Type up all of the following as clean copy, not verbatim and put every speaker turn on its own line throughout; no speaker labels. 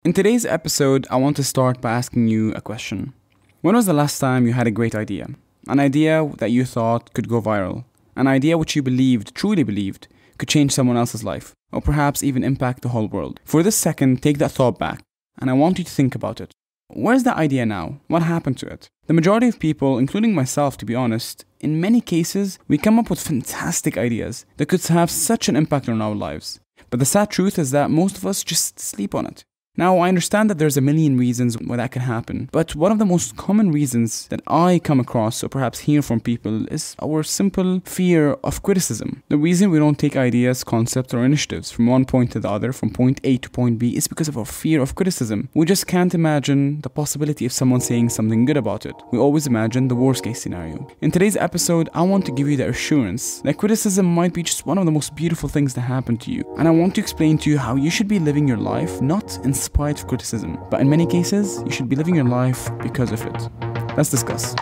In today's episode, I want to start by asking you a question. When was the last time you had a great idea? An idea that you thought could go viral? An idea which you believed, truly believed, could change someone else's life, or perhaps even impact the whole world? For this second, take that thought back, and I want you to think about it. Where's that idea now? What happened to it? The majority of people, including myself to be honest, in many cases, we come up with fantastic ideas that could have such an impact on our lives. But the sad truth is that most of us just sleep on it. Now, I understand that there's a million reasons why that can happen, but one of the most common reasons that I come across or perhaps hear from people is our simple fear of criticism. The reason we don't take ideas, concepts, or initiatives from one point to the other, from point A to point B, is because of our fear of criticism. We just can't imagine the possibility of someone saying something good about it. We always imagine the worst case scenario. In today's episode, I want to give you the assurance that criticism might be just one of the most beautiful things that happen to you. And I want to explain to you how you should be living your life, not in spite of criticism, but in many cases, you should be living your life because of it. Let's discuss.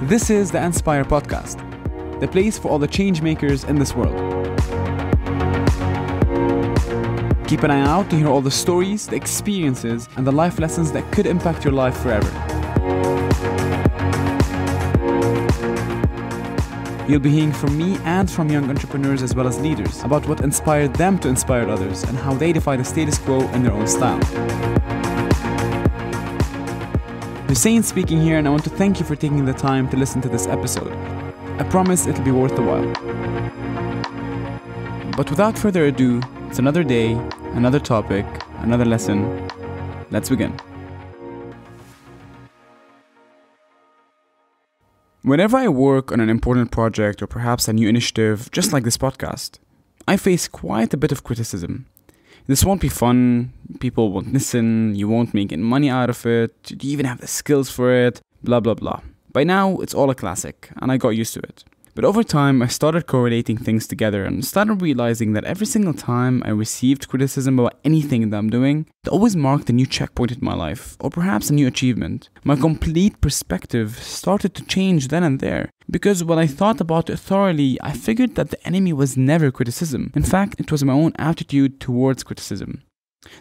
This is the Inspire Podcast, the place for all the change makers in this world. Keep an eye out to hear all the stories, the experiences, and the life lessons that could impact your life forever. You'll be hearing from me and from young entrepreneurs as well as leaders about what inspired them to inspire others and how they defy the status quo in their own style. Hussein speaking here, and I want to thank you for taking the time to listen to this episode. I promise it'll be worth the while. But without further ado, it's another day, another topic, another lesson. Let's begin. Whenever I work on an important project or perhaps a new initiative, just like this podcast, I face quite a bit of criticism. This won't be fun, people won't listen, you won't make any money out of it, do you even have the skills for it, blah blah blah. By now, it's all a classic, and I got used to it. But over time, I started correlating things together and started realizing that every single time I received criticism about anything that I'm doing, it always marked a new checkpoint in my life, or perhaps a new achievement. My complete perspective started to change then and there, because when I thought about it thoroughly, I figured that the enemy was never criticism. In fact, it was my own attitude towards criticism.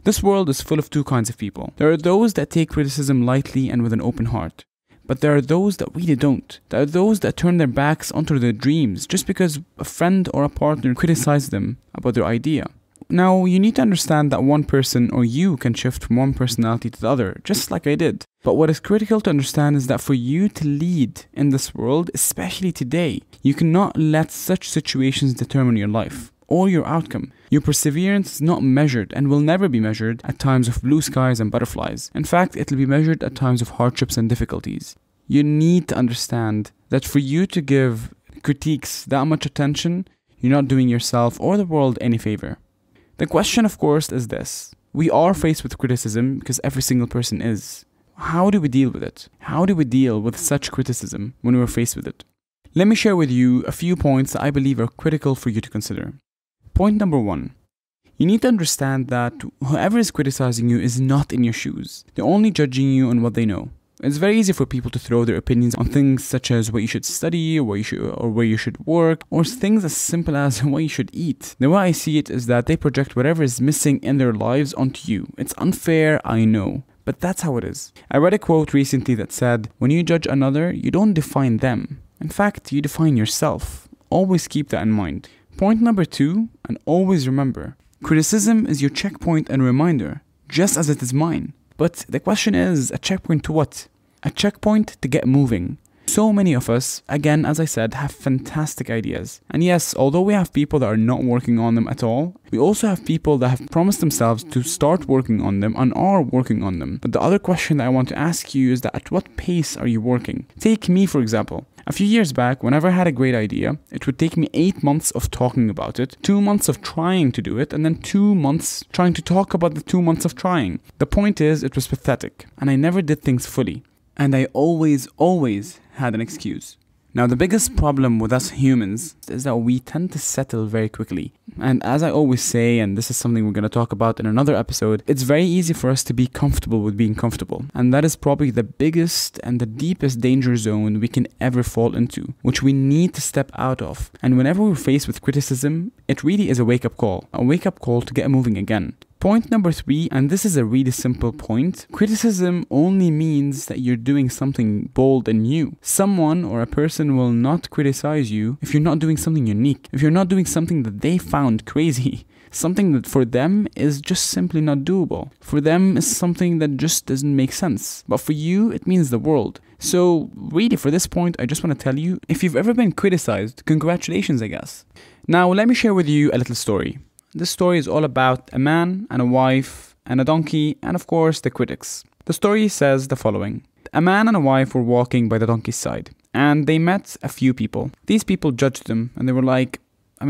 This world is full of two kinds of people. There are those that take criticism lightly and with an open heart. But there are those that really don't. There are those that turn their backs onto their dreams just because a friend or a partner criticized them about their idea. Now, you need to understand that one person or you can shift from one personality to the other, just like I did. But what is critical to understand is that for you to lead in this world, especially today, you cannot let such situations determine your life or your outcome. Your perseverance is not measured and will never be measured at times of blue skies and butterflies. In fact, it will be measured at times of hardships and difficulties. You need to understand that for you to give critiques that much attention, you're not doing yourself or the world any favor. The question, of course, is this. We are faced with criticism because every single person is. How do we deal with it? How do we deal with such criticism when we're faced with it? Let me share with you a few points that I believe are critical for you to consider. Point number 1. You need to understand that whoever is criticizing you is not in your shoes. They're only judging you on what they know. It's very easy for people to throw their opinions on things such as what you should study, where you should work, or things as simple as what you should eat. The way I see it is that they project whatever is missing in their lives onto you. It's unfair, I know, but that's how it is. I read a quote recently that said, when you judge another, you don't define them. In fact, you define yourself. Always keep that in mind. Point number 2, and always remember, criticism is your checkpoint and reminder, just as it is mine. But the question is, a checkpoint to what? A checkpoint to get moving. So many of us, again, as I said, have fantastic ideas. And yes, although we have people that are not working on them at all, we also have people that have promised themselves to start working on them and are working on them. But the other question that I want to ask you is that at what pace are you working? Take me, for example. A few years back, whenever I had a great idea, it would take me 8 months of talking about it, 2 months of trying to do it, and then 2 months trying to talk about the 2 months of trying. The point is, it was pathetic, and I never did things fully. And I always had an excuse. Now, the biggest problem with us humans is that we tend to settle very quickly. And as I always say, and this is something we're going to talk about in another episode, it's very easy for us to be comfortable with being comfortable. And that is probably the biggest and the deepest danger zone we can ever fall into, which we need to step out of. And whenever we're faced with criticism, it really is a wake-up call to get moving again. Point number 3, and this is a really simple point, criticism only means that you're doing something bold and new. Someone or a person will not criticize you if you're not doing something unique, if you're not doing something that they found crazy. Something that for them is just simply not doable. For them is something that just doesn't make sense. But for you, it means the world. So really, for this point, I just want to tell you, if you've ever been criticized, congratulations, I guess. Now, let me share with you a little story. This story is all about a man and a wife and a donkey and of course the critics. The story says the following. A man and a wife were walking by the donkey's side and they met a few people. These people judged them and they were like,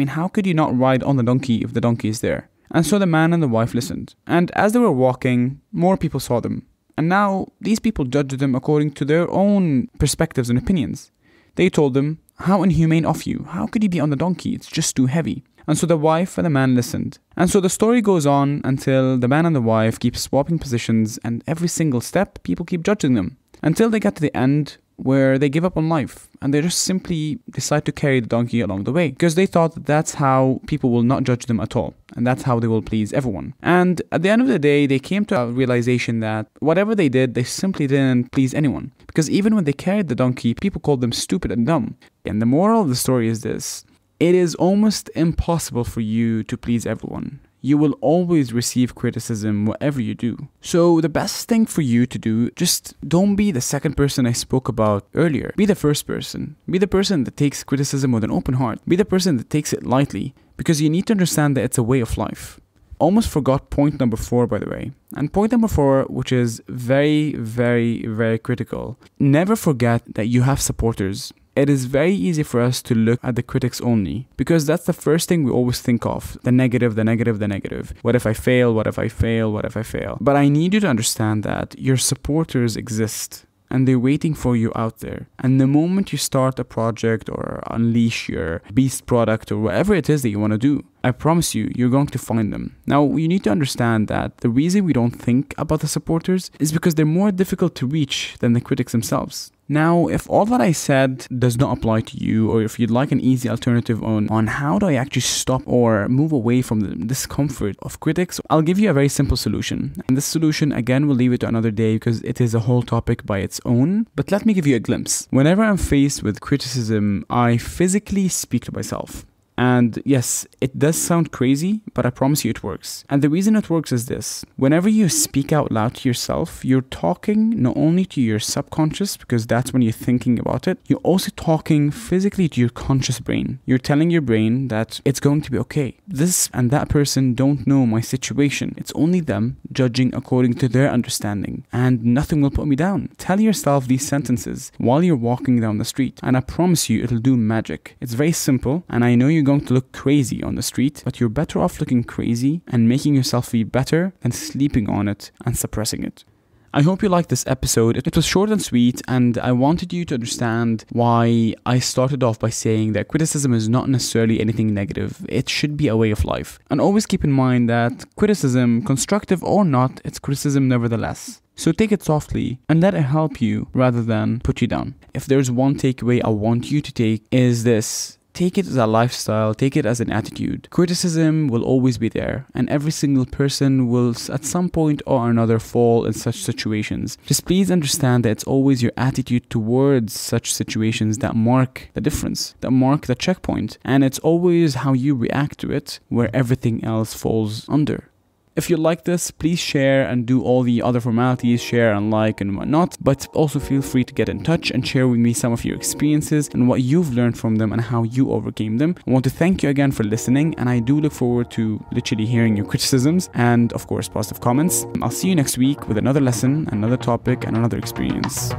how could you not ride on the donkey if the donkey is there? And so the man and the wife listened. And as they were walking, more people saw them. And now these people judged them according to their own perspectives and opinions. They told them, how inhumane of you. How could you be on the donkey? It's just too heavy. And so the wife and the man listened. And so the story goes on until the man and the wife keep swapping positions and every single step people keep judging them. Until they get to the end where they give up on life and they just simply decide to carry the donkey along the way because they thought that that's how people will not judge them at all and that's how they will please everyone. And at the end of the day, they came to a realization that whatever they did, they simply didn't please anyone because even when they carried the donkey, people called them stupid and dumb. And the moral of the story is this. It is almost impossible for you to please everyone. You will always receive criticism whatever you do. So the best thing for you to do, just don't be the second person I spoke about earlier. Be the first person. Be the person that takes criticism with an open heart. Be the person that takes it lightly because you need to understand that it's a way of life. Almost forgot point number 4, by the way. And point number 4, which is very, very, very critical. Never forget that you have supporters. It is very easy for us to look at the critics only because that's the first thing we always think of. The negative, the negative, the negative. What if I fail? What if I fail? What if I fail? But I need you to understand that your supporters exist and they're waiting for you out there. And the moment you start a project or unleash your beast product or whatever it is that you want to do, I promise you, you're going to find them. Now, you need to understand that the reason we don't think about the supporters is because they're more difficult to reach than the critics themselves. Now, if all that I said does not apply to you, or if you'd like an easy alternative on how do I actually stop or move away from the discomfort of critics, I'll give you a very simple solution. And this solution, again, we'll leave it to another day because it is a whole topic by its own. But let me give you a glimpse. Whenever I'm faced with criticism, I physically speak to myself. And yes, it does sound crazy, but I promise you it works. And the reason it works is this. Whenever you speak out loud to yourself, you're talking not only to your subconscious, because that's when you're thinking about it, you're also talking physically to your conscious brain. You're telling your brain that it's going to be okay. This and that person don't know my situation. It's only them judging according to their understanding, and nothing will put me down. Tell yourself these sentences while you're walking down the street, and I promise you it'll do magic. It's very simple, and I know you're going to look crazy on the street, but you're better off looking crazy and making yourself feel better than sleeping on it and suppressing it. I hope you liked this episode. It was short and sweet, and I wanted you to understand why I started off by saying that criticism is not necessarily anything negative. It should be a way of life. And always keep in mind that criticism, constructive or not, it's criticism nevertheless. So take it softly and let it help you rather than put you down. If there's one takeaway I want you to take is this. Take it as a lifestyle, take it as an attitude. Criticism will always be there, and every single person will at some point or another fall in such situations. Just please understand that it's always your attitude towards such situations that mark the difference, that mark the checkpoint, and it's always how you react to it where everything else falls under. If you like this, please share and do all the other formalities, share and like and whatnot, but also feel free to get in touch and share with me some of your experiences and what you've learned from them and how you overcame them. I want to thank you again for listening, and I do look forward to literally hearing your criticisms and of course positive comments. I'll see you next week with another lesson, another topic and another experience.